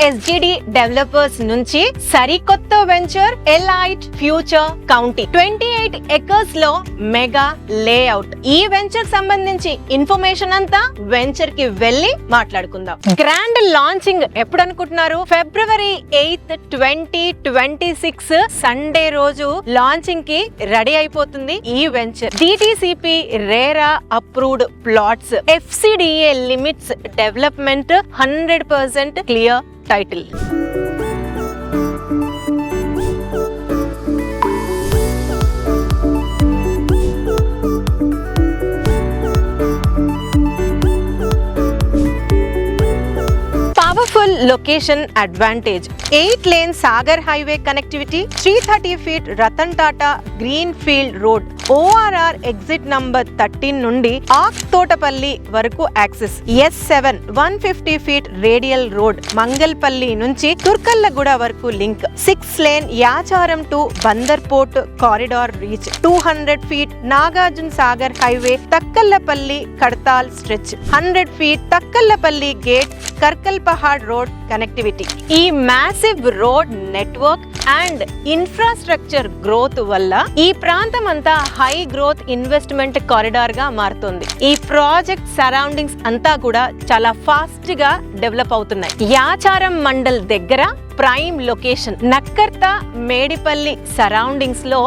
SGD developers నుంచి సరికొత్త venture elite future county 28 acres లో మెగా లేఅవుట్. ఈ వెంచర్ సంబంధించి ఇన్ఫర్మేషన్ అంతా వెంచర్ కి వెళ్ళి మాట్లాడుకుందాం. గ్రాండ్ లాంచింగ్ ఎప్పుడు అనుకుంటున్నారు? February 8th 2026 సండే రోజు లాంచింగ్ కి రెడీ అయిపోతుంది ఈ వెంచర్. DTCP RERA approved plots, FCDA limits, development 100% clear title. Powerful location advantage, 8 lane Sagar highway connectivity, 330 feet Ratan Tata green field road, ORR exit number 13 నుండి ఆక్ తోటపల్లి వరకు access, S7 150 feet radial road Mangalpalli నుంచి తుర్కల్లగూడ వరకు link, 6 lane Yacharam to Bandar port corridor reach, 200 feet Nagarjuna Sagar highway Thakkallapalli Kadthal stretch, 100 feet Thakkallapalli gate Karkal Pahad road connectivity. ఈ massive road network and infrastructure growth వల్ల ఈ ప్రాంతం అంతా హై గ్రోత్ ఇన్వెస్ట్మెంట్ కారిడార్ గా మారుతుంది. ఈ ప్రాజెక్ట్ సరౌండింగ్స్ అంతా కూడా చాలా ఫాస్ట్ గా డెవలప్ అవుతున్నాయి. యాచారం మండల్ దగ్గర prime location, Nakkarta Medipalli surroundings లో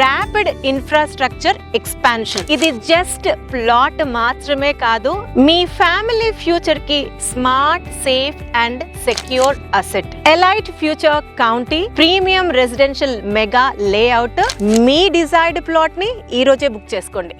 ర్యాపిడ్ ఇన్ఫ్రాస్ట్రక్చర్ ఎక్స్పాన్షన్. ఇది జస్ట్ ప్లాట్ మాత్రమే కాదు, మీ ఫ్యామిలీ ఫ్యూచర్ కి smart, safe and secure asset. Elite future county premium residential mega layout. మీ డిజైర్డ్ ప్లాట్ ని ఈ రోజే బుక్ చేసుకోండి.